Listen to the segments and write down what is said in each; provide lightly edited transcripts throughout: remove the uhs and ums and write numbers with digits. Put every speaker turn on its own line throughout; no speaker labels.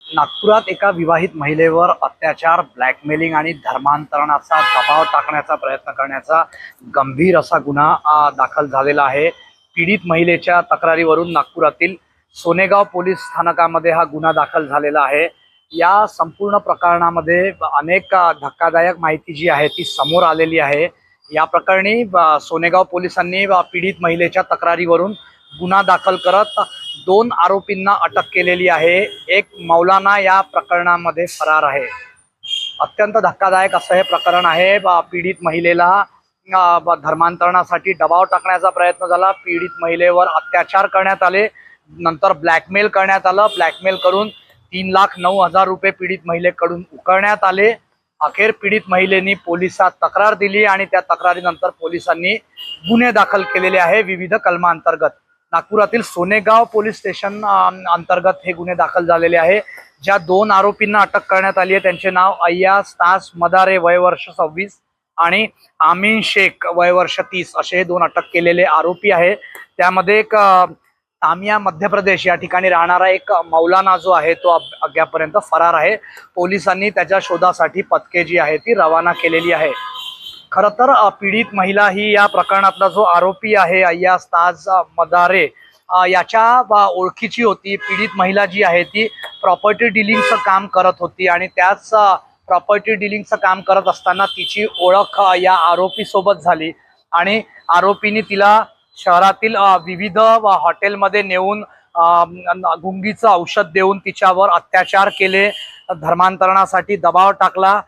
नागपुरात एका विवाहित महिलेवर अत्याचार, ब्लॅकमेलिंग आणि धर्मांतरणाचा दबाव टाकण्याचा प्रयत्न करण्याचा गंभीर असा गुन्हा दाखल झालेला आहे। पीडित महिलेच्या तक्रारीवरून नागपुरातील सोनेगाव पोलीस स्थानकामध्ये हा गुन्हा दाखल झालेला आहे। या संपूर्ण प्रकरणामध्ये अनेक धक्कादायक माहिती जी आहे ती समोर आलेली आहे। या प्रकरणी सोनेगाव पोलिसांनी पीडित महिलेच्या तक्रारीवरून गुन्हा दाखल करत 2 आरोपींना अटक केलेली आहे। एक मौलाना या प्रकरणामध्ये फरार आहे। अत्यंत धक्कादायक असं हे प्रकरण आहे। पीडित महिलेला धर्मांतरणासाठी दबाव टाकण्याचा प्रयत्न झाला, पीडित महिलेवर अत्याचार करण्यात आले, नंतर ब्लॅकमेल करण्यात आलं। ब्लॅकमेल करून 3,09,000 रुपये पीडित महिलेकडून उकळण्यात आले। अखेर पीडित महिलेने पोलिसात तक्रार दिली आणि त्या तक्रारीनंतर पोलिसांनी गुन्हे दाखल केलेले आहे विविध कलमांतर्गत। नागपुरातील सोनेगाव पोलीस स्टेशन अंतर्गत हे गुन्हे दाखल झालेले आहे। ज्या 2 आरोपींना अटक करण्यात आली आहे त्यांचे नाव अय्याज तास मदारे वय वर्ष 26 आणि आमीन शेख वय वर्ष 30 असे हे 2 अटक केलेले आरोपी आहे। त्यामध्ये एक तामिया मध्य प्रदेश या ठिकाणी राहणारा एक मौलाना जो आहे तो अद्यापर्यंत फरार आहे। पोलिसांनी त्याच्या शोधासाठी पथके जी आहे ती रवाना केलेली आहे। खरं तर पीडित महिला ही या प्रकरणातला जो आरोपी आहे अय्याज ताज मदारे याच्या ओळखीची होती। पीडित महिला जी आहे ती प्रॉपर्टी डीलिंगचं काम करत होती आणि त्याच प्रॉपर्टी डीलिंगचं काम करत असताना तिची ओळख या आरोपी सोबत झाली आणि आरोपीने तिला शहरातील विविध हॉटेलमध्ये नेऊन गुंगीचं औषध देऊन तिच्यावर अत्याचार केले, धर्मांतरणासाठी दबाव टाकला,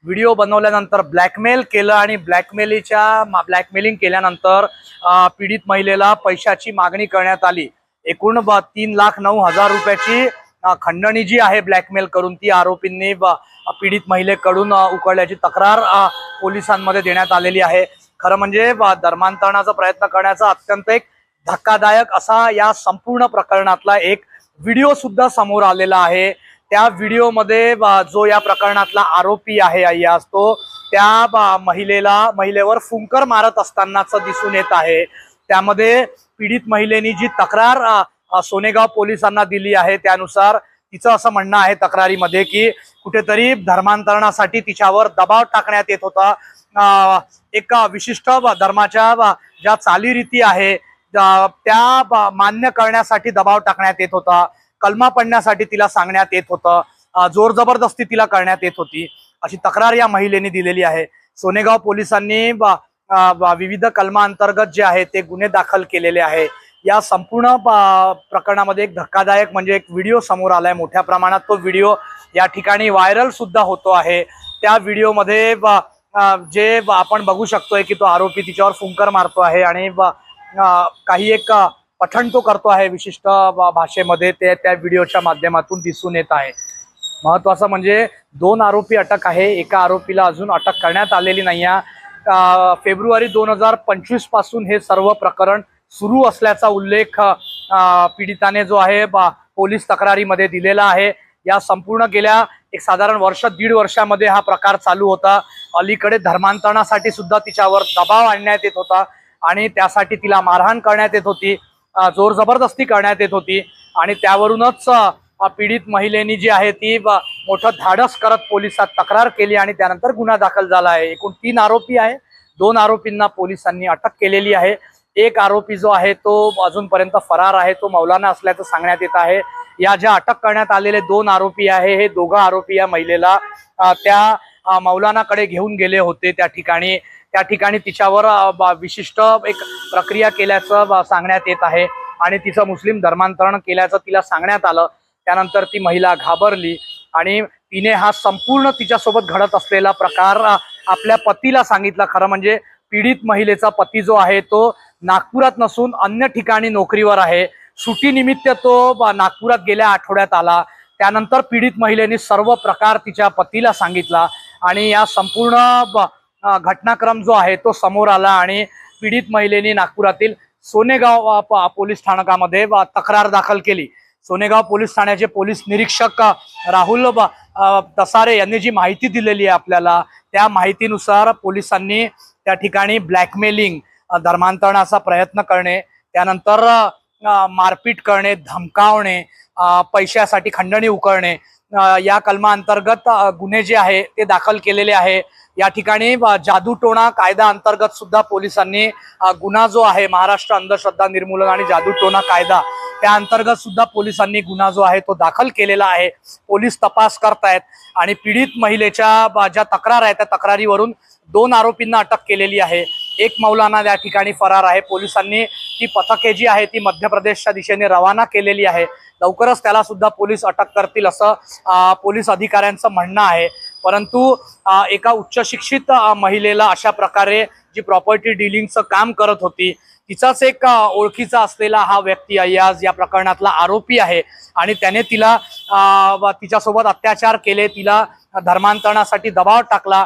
व्हिडिओ बनवल्यानंतर ब्लॅकमेल केलं आणि ब्लॅकमेलिंग केल्यानंतर पीडित महिलेला पैशाची मागणी करण्यात आली। एकूण 3,09,000 रुपयाची खंडणी जी आहे ब्लॅकमेल करून ती आरोपींनी पीडित महिलेकडून उकळल्याची तक्रार पोलिसांमध्ये देण्यात आलेली आहे। खरं म्हणजे धर्मांतरणाचा प्रयत्न करण्याचा अत्यंत एक धक्कादायक असा या संपूर्ण प्रकरणातला एक व्हिडिओ सुद्धा समोर आलेला आहे। त्या व्हिडिओमध्ये जो या प्रकरणातला आरोपी आहे अय्याज तो त्या महिलेवर फुंकर मारत असतानाच दिसून येत आहे। त्यामध्ये पीडित महिलेनी जी तक्रार सोनेगाव पोलिसांना दिली आहे त्यानुसार तिचं असं म्हणणं आहे तक्रारीमध्ये की कुठेतरी धर्मांतरणासाठी तिच्यावर दबाव टाकण्यात येत होता। एक विशिष्ट धर्माच्या ज्या चालीरीती आहे त्या मान्य करण्यासाठी दबाव टाकण्यात येत होता, कलमा पडण्यासाठी तिला सांगण्यात येत होतं, जोर जबरदस्ती तिला करण्यात येत होती, अशी तक्रार या महिलेने दिलेली आहे। सोनेगाव पोलिसांनी विविध कलमा अंतर्गत जे आहे ते गुन्हे दाखल केलेले आहे। या संपूर्ण प्रकरणामध्ये एक धक्कादायक म्हणजे एक व्हिडिओ समोर आलाय मोठ्या प्रमाणात। तो व्हिडिओ या ठिकाणी व्हायरल सुद्धा होतो आहे। त्या व्हिडिओमध्ये जे आपण बघू शकतोय की तो आरोपी तिच्यावर फुंकर मारतो आहे आणि काही एक पठण तो करतो आहे विशिष्ट भाषेमध्ये, ते त्या व्हिडिओच्या माध्यमातून दिसून येत आहे। महत्त्वाचं म्हणजे 2 आरोपी अटक आहे, एका आरोपीला अजून अटक करण्यात आलेली नाही आहे। फेब्रुवारी 2025 पासून हे सर्व प्रकरण सुरू असल्याचा उल्लेख पीडिताने जो आहे पोलीस तक्रारीमध्ये दिलेला आहे। या संपूर्ण गेल्या एक साधारण वर्ष 1.5 वर्षामध्ये हा प्रकार चालू होता। अलीकडे धर्मांतरणासाठी सुद्धा तिच्यावर दबाव आणण्यात येत होता आणि त्यासाठी तिला मारहाण करण्यात येत होती, जोर जबरदस्ती करण्यात येत होती आणि त्यावरूनच पीडित महिलेनी जी आहे ती मोठं धाडस करत पोलिसात तक्रार केली आणि त्यानंतर गुन्हा दाखल झाला आहे। एकूण 3 आरोपी आहे, 2 आरोपींना पोलिसांनी अटक केलेली आहे। एक आरोपी जो आहे तो अजूनपर्यंत फरार आहे, तो मौलाना असल्याचं सांगण्यात येत आहे। या ज्या अटक करण्यात आलेले 2 आरोपी आहे हे दोघं आरोपी या महिलेला त्या मौलानाकडे घेऊन गेले होते। त्या ठिकाणी तिच्यावर विशिष्ट एक प्रक्रिया केल्याचं सांगण्यात येत आहे आणि तिचं मुस्लिम धर्मांतरण केल्याचं तिला सांगण्यात आलं। त्यानंतर ती महिला घाबरली आणि तिने हा संपूर्ण तिच्यासोबत घडत असलेला प्रकार आपल्या पतीला सांगितला। खरं म्हणजे पीडित महिलेचा पती जो आहे तो नागपुरात नसून अन्य ठिकाणी नोकरीवर आहे। सुट्टीनिमित्त तो नागपुरात गेल्या आठवड्यात आला। त्यानंतर पीडित महिलेने सर्व प्रकार तिच्या पतीला सांगितला आणि या संपूर्ण घटनाक्रम जो आहे तो समोर आला आणि पीडित महिलेने नागपुरातील सोनेगाव पोलीस स्थानकामध्ये तक्रार दाखल केली। सोनेगाव पोलीस ठाण्याचे पोलीस निरीक्षक राहुल तसारे यांनी जी माहिती दिलेली आहे आपल्याला, त्या माहितीनुसार पोलिसांनी त्या ठिकाणी ब्लॅकमेलिंग, धर्मांतरणाचा प्रयत्न करणे, त्यानंतर मारपीट करणे, धमकावणे पैशासाठी खंडणी उकळणे या कलमाअंतर्गत गुन्हे जे आहे ते दाखल केलेले आहे। या ठिकाणी जादूटोणा कायदा अंतर्गत सुद्धा पोलिसांनी गुन्हा जो आहे महाराष्ट्र अंधश्रद्धा निर्मूलन आणि जादूटोणा कायदा त्या अंतर्गत सुद्धा पोलिसांनी गुन्हा जो आहे तो दाखल केलेला आहे। पोलीस तपास करतायत आणि पीडित महिलेच्या ज्या तक्रार आहे त्या तक्रारीवरून 2 आरोपींना अटक केलेली आहे। एक मौलाना या ठिकाणी फरार आहे। पोलिसांनी ती पथके जी आहे ती मध्य प्रदेशच्या दिशेने रवाना केलेली आहे। लवकरच त्याला सुद्धा पोलीस अटक करतील असं पोलीस अधिकाऱ्यांचं म्हणणं आहे। परंतु एका उच्च शिक्षित महिलेला अशा प्रकारे जी प्रॉपर्टी डीलिंगचं काम करत होती तिचाच एक ओळखीचा असलेला हा व्यक्ती अय्याज या प्रकरणातला आरोपी आहे आणि त्याने तिला तिच्यासोबत अत्याचार केले, तिला धर्मांतरणासाठी दबाव टाकला,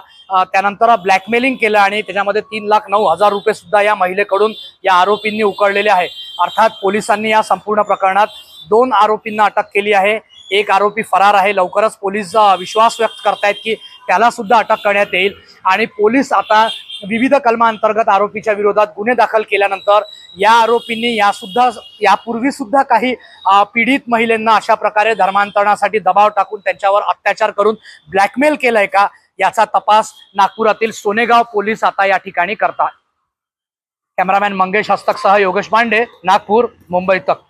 त्यानंतर ब्लॅकमेलिंग केलं आणि त्याच्यामध्ये 3,09,000 रुपये सुद्धा या महिलेकडून या आरोपींनी उकळलेले आहे। अर्थात पोलिसांनी या संपूर्ण प्रकरणात 2 आरोपींना अटक केली आहे। एक आरोपी फरार आहे। लवकरच पोलीस विश्वास व्यक्त करतायत की त्याला सुद्धा अटक करण्यात येईल आणि पोलीस आता विविध कलमांतर्गत आरोपीच्या विरोधात गुन्हे दाखल केल्यानंतर या आरोपींनी यापूर्वी सुद्धा काही पीडित महिलांना अशा प्रकारे धर्मांतरणासाठी दबाव टाकून त्यांच्यावर अत्याचार करून ब्लॅकमेल केलंय का याचा तपास नागपुरातील सोनेगाव पोलीस आता या ठिकाणी करतात। कॅमेरामॅन मंगेश हस्तकसह योगेश पांडे, नागपूर, मुंबई तक।